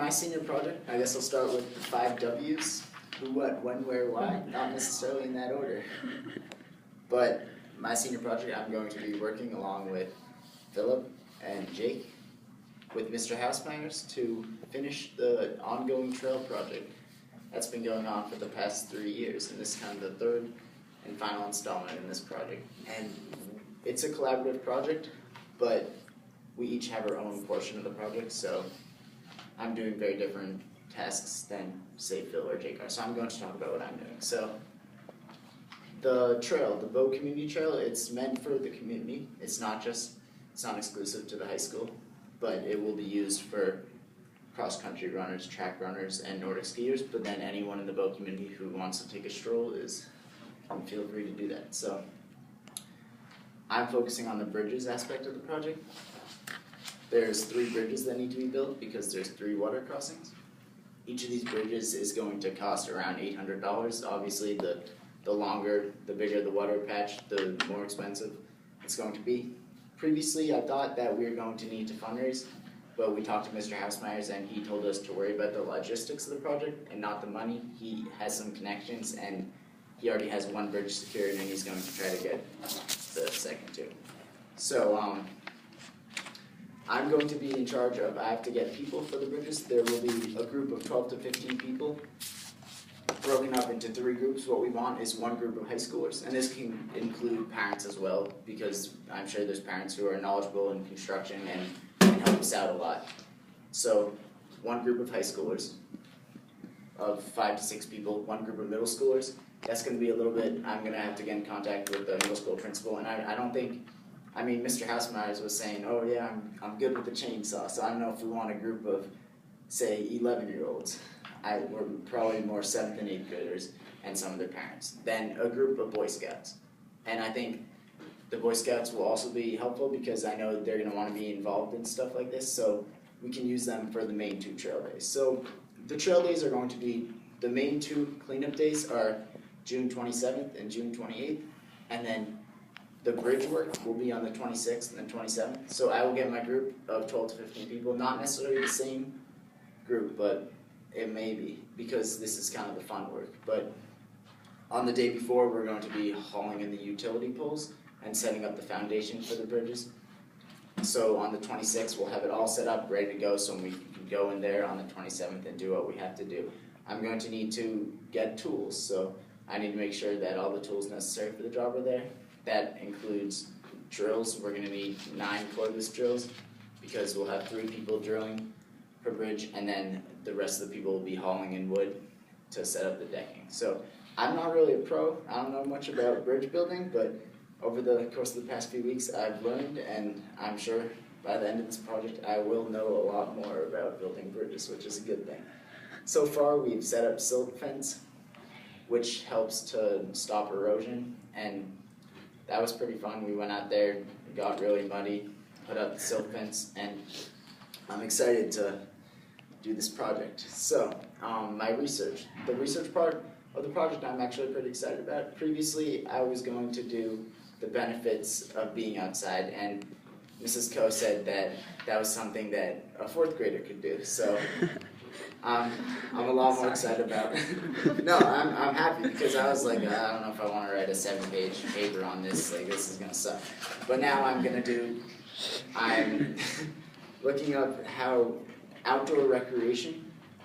my senior project, I guess I'll start with the 5 W's. Who, what, when, where, why, not necessarily in that order. But my senior project, I'm going to be working along with Philip and Jake with Mr. Housemeyers to finish the ongoing trail project that's been going on for the past 3 years, and this is kind of the third and final installment in this project. And it's a collaborative project, but we each have our own portion of the project, so I'm doing very different tasks than, say, Phil or Jake are. So I'm going to talk about what I'm doing. So the trail, the Bow Community Trail, it's meant for the community. It's not exclusive to the high school, but it will be used for cross-country runners, track runners, and Nordic skiers. But then anyone in the Bow community who wants to take a stroll can feel free to do that. So I'm focusing on the bridges aspect of the project. There's 3 bridges that need to be built because there's 3 water crossings. Each of these bridges is going to cost around $800. Obviously, the longer, the bigger the water patch, the more expensive it's going to be. Previously, I thought that we were going to need to fundraise, but we talked to Mr. Housemeyers and he told us to worry about the logistics of the project and not the money. He has some connections and he already has 1 bridge secured and he's going to try to get the second 2. So I'm going to be in charge of, I have to get people for the bridges. There will be a group of 12 to 15 people broken up into 3 groups. What we want is 1 group of high schoolers, and this can include parents as well, because I'm sure there's parents who are knowledgeable in construction and can help us out a lot. So 1 group of high schoolers of 5 to 6 people, 1 group of middle schoolers. That's going to be a little bit, I'm going to have to get in contact with the middle school principal, and I don't think, I mean, Mr. Housemeyers was saying, oh yeah, I'm good with the chainsaw, so I don't know if we want a group of, say, 11-year-olds. We're probably more 7th and 8th graders and some of their parents, than a group of Boy Scouts. And I think the Boy Scouts will also be helpful because I know they're going to want to be involved in stuff like this, so we can use them for the main 2 trail days. So the trail days are going to be, the main 2 cleanup days are June 27th and June 28th, and then the bridge work will be on the 26th and the 27th. So I will get my group of 12 to 15 people, not necessarily the same group, but it may be, because this is kind of the fun work. But on the day before, we're going to be hauling in the utility poles and setting up the foundation for the bridges. So on the 26th, we'll have it all set up, ready to go, so we can go in there on the 27th and do what we have to do. I'm going to need to get tools, so I need to make sure that all the tools necessary for the job are there. That includes drills. We're going to need 9 cordless drills because we'll have 3 people drilling per bridge, and then the rest of the people will be hauling in wood to set up the decking. So I'm not really a pro. I don't know much about bridge building, but over the course of the past few weeks I've learned, and I'm sure by the end of this project I will know a lot more about building bridges, which is a good thing. So far we've set up silt fence, which helps to stop erosion, and that was pretty fun. We went out there, it got really muddy, put up the silt fence, and I'm excited to do this project. So, my research. The research part of the project I'm actually pretty excited about. Previously, I was going to do the benefits of being outside, and Mrs. Coe said that that was something that a 4th grader could do. So, I'm a lot more excited about it. No, I'm happy because I was like, I don't know if I want to write a 7-page paper on this. Like, this is gonna suck. But now I'm looking up how outdoor recreation